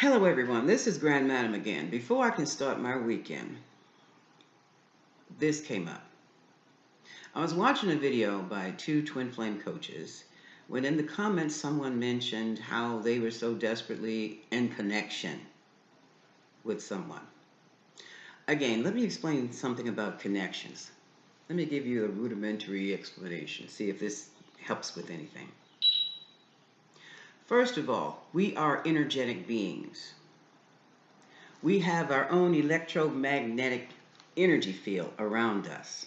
Hello everyone, this is Grand Madam again. Before I can start my weekend, this came up. I was watching a video by two twin flame coaches when in the comments someone mentioned how they were so desperately in connection with someone. Again, let me explain something about connections. Let me give you a rudimentary explanation, see if this helps with anything. First of all, we are energetic beings. We have our own electromagnetic energy field around us.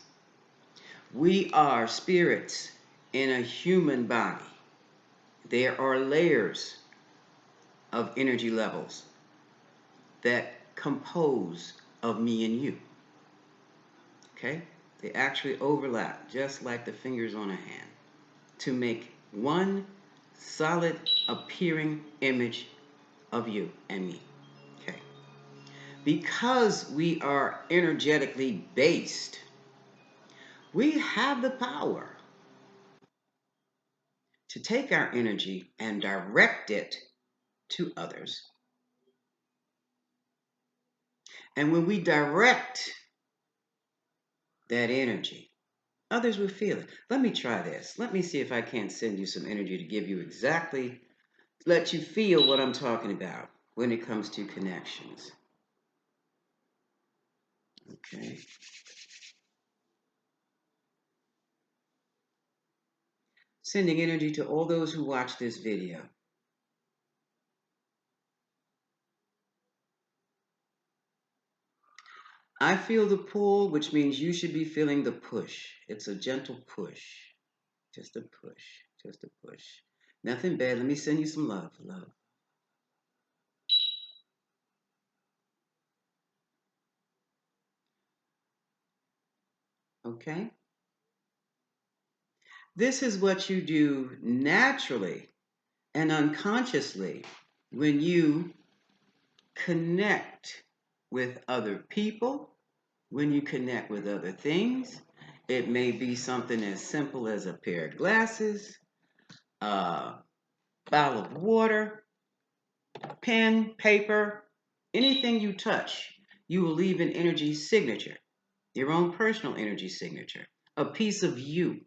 We are spirits in a human body. There are layers of energy levels that compose of me and you. Okay? They actually overlap just like the fingers on a hand to make one solid appearing image of you and me. Okay? Because we are energetically based, we have the power to take our energy and direct it to others. And when we direct that energy, others will feel it. Let me try this. Let me see if I can't send you some energy to give you exactly, let you feel what I'm talking about when it comes to connections. Okay. Sending energy to all those who watch this video. I feel the pull, which means you should be feeling the push. It's a gentle push. Just a push. Just a push. Nothing bad. Let me send you some love. Love. Okay? This is what you do naturally and unconsciously when you connect with other people, when you connect with other things. It may be something as simple as a pair of glasses, a bottle of water, pen, paper, anything you touch, you will leave an energy signature, your own personal energy signature, a piece of you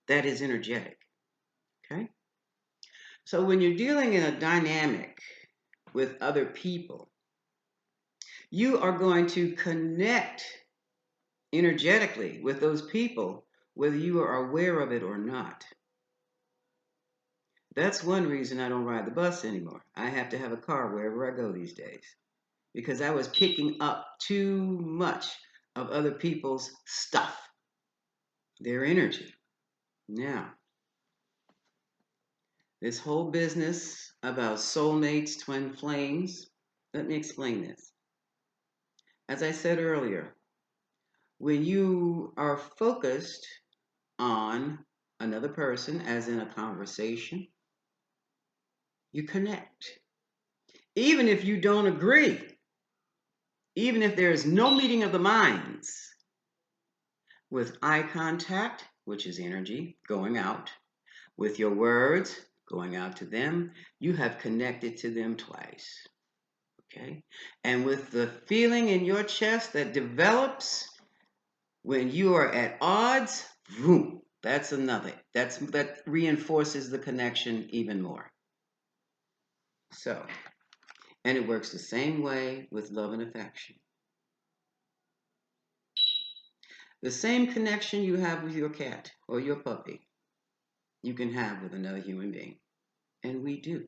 that is energetic. Okay? So when you're dealing in a dynamic with other people, you are going to connect energetically with those people, whether you are aware of it or not. That's one reason I don't ride the bus anymore. I have to have a car wherever I go these days because I was picking up too much of other people's stuff, their energy. Now, this whole business about soulmates, twin flames, let me explain this. As I said earlier, when you are focused on another person, as in a conversation, you connect. Even if you don't agree, even if there is no meeting of the minds, with eye contact, which is energy going out, with your words going out to them, you have connected to them twice. Okay? And with the feeling in your chest that develops when you are at odds, boom, that's another. That reinforces the connection even more. So, and it works the same way with love and affection. The same connection you have with your cat or your puppy, you can have with another human being. And we do.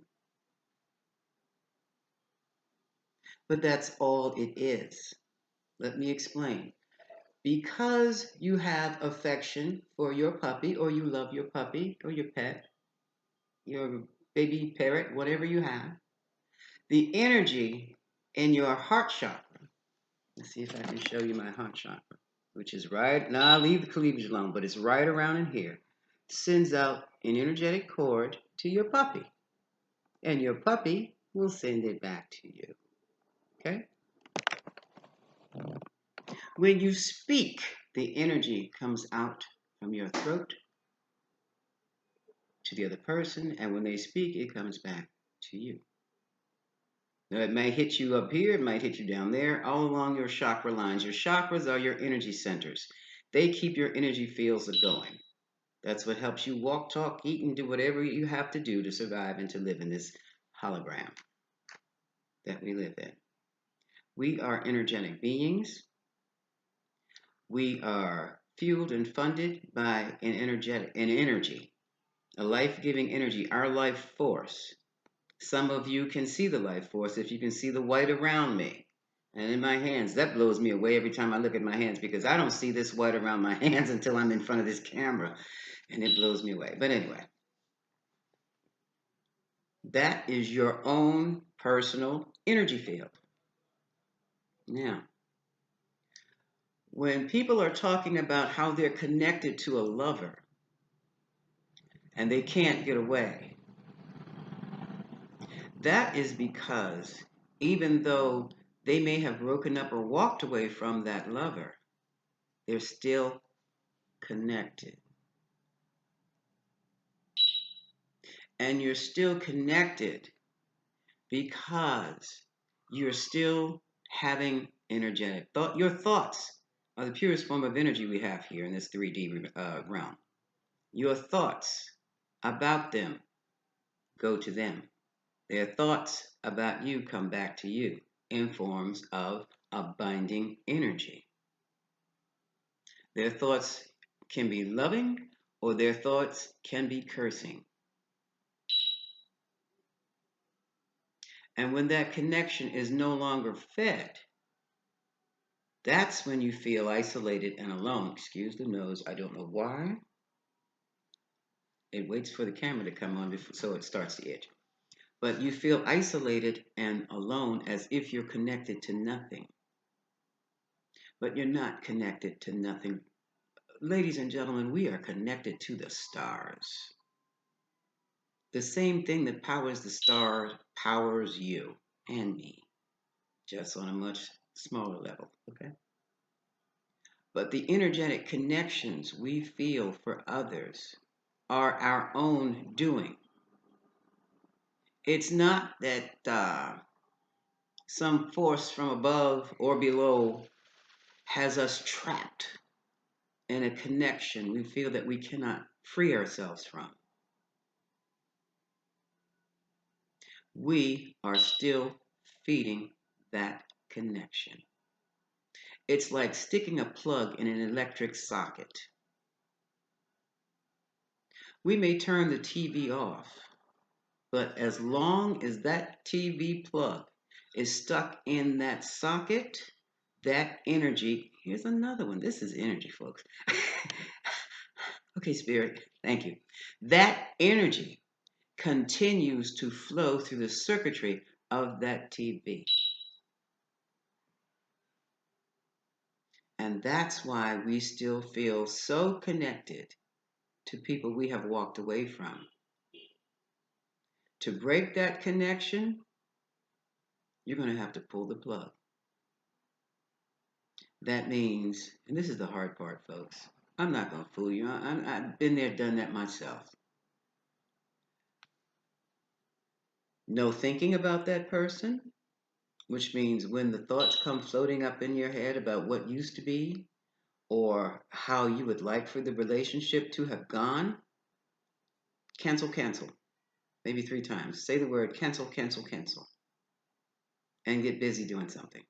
But that's all it is. Let me explain. Because you have affection for your puppy, or you love your puppy or your pet, your baby parrot, whatever you have, the energy in your heart chakra. Let's see if I can show you my heart chakra, which is right now. I'll leave the cleavage alone, but it's right around in here. Sends out an energetic cord to your puppy, and your puppy will send it back to you. Okay? When you speak, the energy comes out from your throat to the other person, and when they speak, it comes back to you. Now, it may hit you up here, it might hit you down there, all along your chakra lines. Your chakras are your energy centers. They keep your energy fields going. That's what helps you walk, talk, eat, and do whatever you have to do to survive and to live in this hologram that we live in. We are energetic beings. We are fueled and funded by an energy, a life-giving energy, our life force. Some of you can see the life force if you can see the white around me and in my hands. That blows me away every time I look at my hands because I don't see this white around my hands until I'm in front of this camera, and it blows me away. But anyway, that is your own personal energy field. Now, when people are talking about how they're connected to a lover and they can't get away, that is because even though they may have broken up or walked away from that lover, they're still connected. And you're still connected because you're still having energetic thought. Your thoughts are the purest form of energy we have here in this 3D realm. Your thoughts about them go to them. Their thoughts about you come back to you in forms of a binding energy. Their thoughts can be loving or their thoughts can be cursing. And when that connection is no longer fed, that's when you feel isolated and alone. Excuse the nose. I don't know why. It waits for the camera to come on before, so it starts to itch. But you feel isolated and alone as if you're connected to nothing. But you're not connected to nothing. Ladies and gentlemen, we are connected to the stars. The same thing that powers the stars powers you and me, just on a much smaller level, okay? But the energetic connections we feel for others are our own doing. It's not that some force from above or below has us trapped in a connection we feel that we cannot free ourselves from. We are still feeding that connection. It's like sticking a plug in an electric socket. We may turn the TV off, but as long as that TV plug is stuck in that socket, that energy, here's another one. This is energy, folks. Okay, Spirit, thank you. That energy continues to flow through the circuitry of that TV. And that's why we still feel so connected to people we have walked away from. To break that connection, you're going to have to pull the plug. That means, and this is the hard part, folks, I'm not going to fool you. I've been there, done that myself. No thinking about that person, which means when the thoughts come floating up in your head about what used to be or how you would like for the relationship to have gone, cancel, cancel. Maybe 3 times. Say the word cancel, cancel, cancel. And get busy doing something.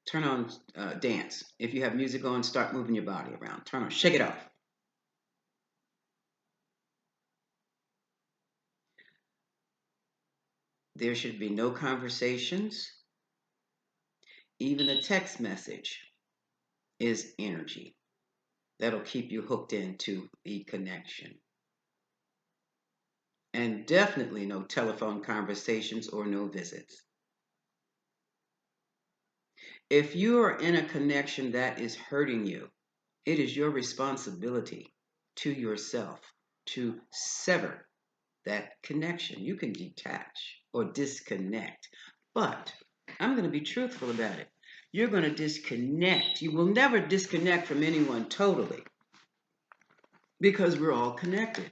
Turn on dance. If you have music on, start moving your body around. Turn on, shake it off. There should be no conversations. Even a text message is energy. That'll keep you hooked into the connection. And definitely no telephone conversations or no visits. If you are in a connection that is hurting you, it is your responsibility to yourself to sever that connection. You can detach or disconnect, but I'm going to be truthful about it. You're going to disconnect. You will never disconnect from anyone totally because we're all connected.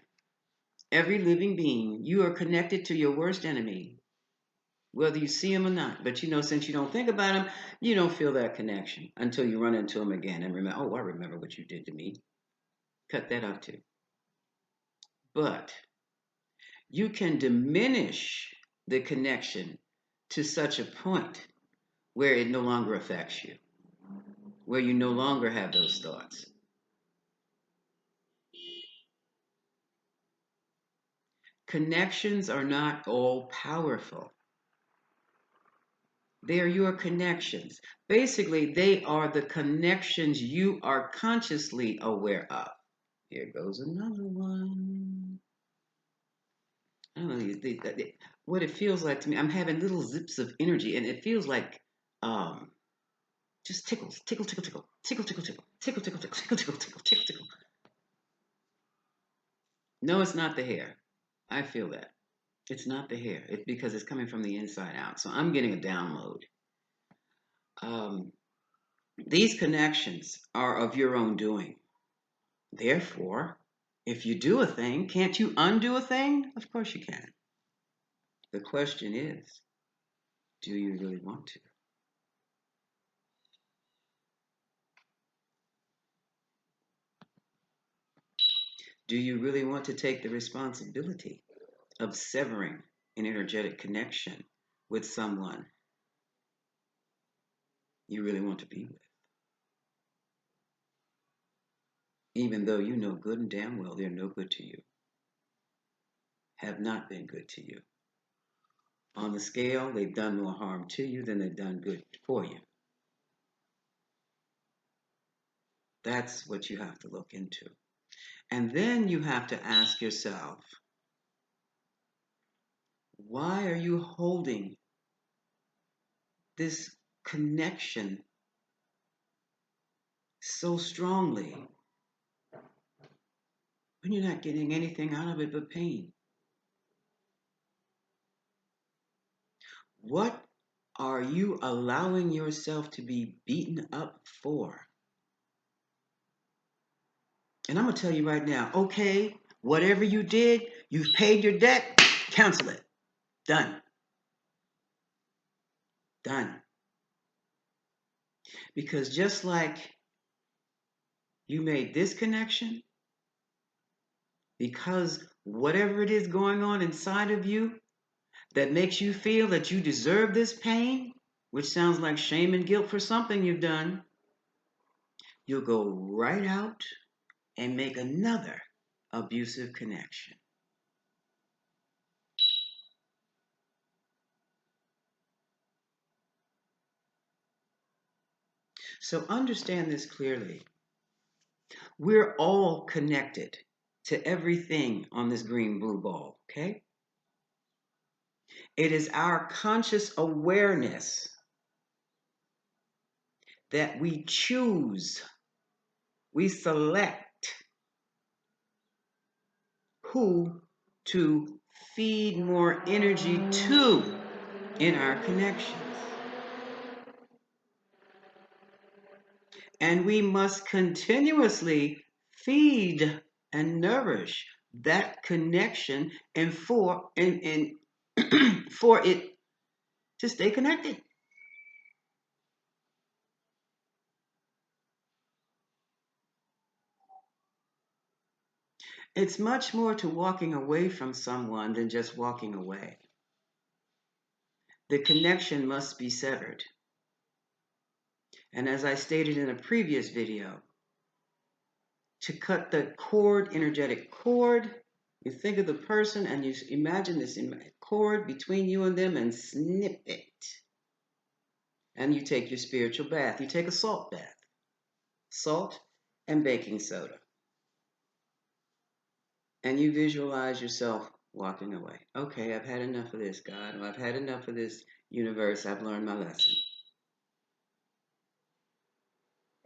Every living being, you are connected to your worst enemy whether you see them or not. But since you don't think about them, you don't feel that connection until you run into them again and remember, oh, I remember what you did to me. Cut that out too. But you can diminish the connection to such a point where it no longer affects you, where you no longer have those thoughts. Connections are not all powerful. They are your connections. Basically, they are the connections you are consciously aware of. Here goes another one. I don't know what it feels like to me. I'm having little zips of energy, and it feels like just tickles, tickle, tickle, tickle, tickle, tickle, tickle, tickle, tickle, tickle, tickle, tickle, tickle, tickle, tickle. No, it's not the hair. I feel that. It's not the hair. It's because it's coming from the inside out. So I'm getting a download. Um, these connections are of your own doing. Therefore, if you do a thing, can't you undo a thing? Of course you can. The question is, do you really want to? Do you really want to take the responsibility of severing an energetic connection with someone you really want to be with? Even though you know good and damn well they're no good to you, have not been good to you. On the scale, they've done more harm to you than they've done good for you. That's what you have to look into. And then you have to ask yourself, why are you holding this connection so strongly when you're not getting anything out of it but pain? What are you allowing yourself to be beaten up for? And I'm going to tell you right now, okay, whatever you did, you've paid your debt, cancel it. Done. Done. Because just like you made this connection, because whatever it is going on inside of you that makes you feel that you deserve this pain, which sounds like shame and guilt for something you've done, you'll go right out and make another abusive connection. So understand this clearly. We're all connected to everything on this green blue ball, okay? It is our conscious awareness that we choose, we select who to feed more energy to in our connections. And we must continuously feed and nourish that connection and for for it to stay connected. It's much more to walking away from someone than just walking away. The connection must be severed. And as I stated in a previous video, to cut the cord, energetic cord, you think of the person and you imagine this cord between you and them and snip it. And you take your spiritual bath. You take a salt bath. Salt and baking soda. And you visualize yourself walking away. Okay, I've had enough of this, God. I've had enough of this universe. I've learned my lesson.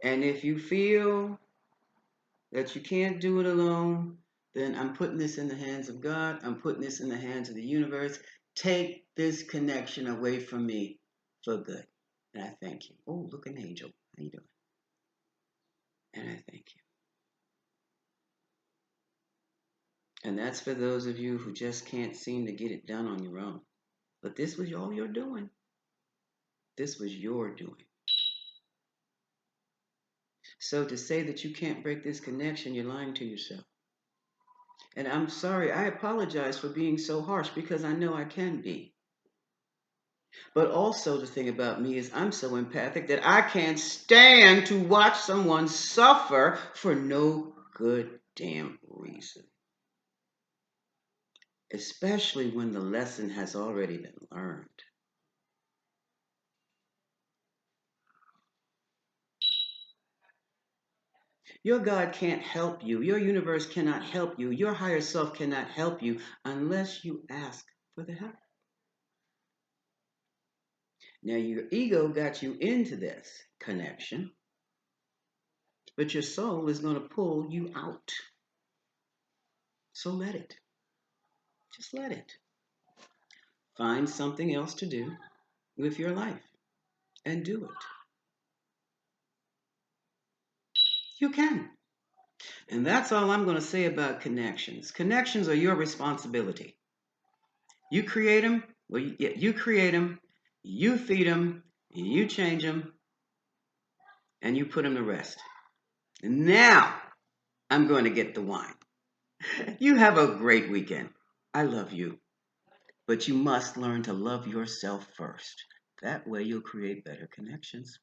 And if you feel that you can't do it alone, then I'm putting this in the hands of God. I'm putting this in the hands of the universe. Take this connection away from me for good. And I thank you. Oh, look, an angel. How you doing? And I thank you. And that's for those of you who just can't seem to get it done on your own. But this was all you're doing. This was your doing. So to say that you can't break this connection, you're lying to yourself. And I'm sorry, I apologize for being so harsh because I know I can be. But also, the thing about me is I'm so empathic that I can't stand to watch someone suffer for no good damn reason. Especially when the lesson has already been learned. Your God can't help you. Your universe cannot help you. Your higher self cannot help you unless you ask for the help. Now, your ego got you into this connection, but your soul is going to pull you out. So let it. Just let it. Find something else to do with your life and do it. You can. And that's all I'm going to say about connections. Connections are your responsibility. You create them, well, you create them, you feed them, you change them, and you put them to rest. Now, I'm going to get the wine. You have a great weekend. I love you. But you must learn to love yourself first. That way you'll create better connections.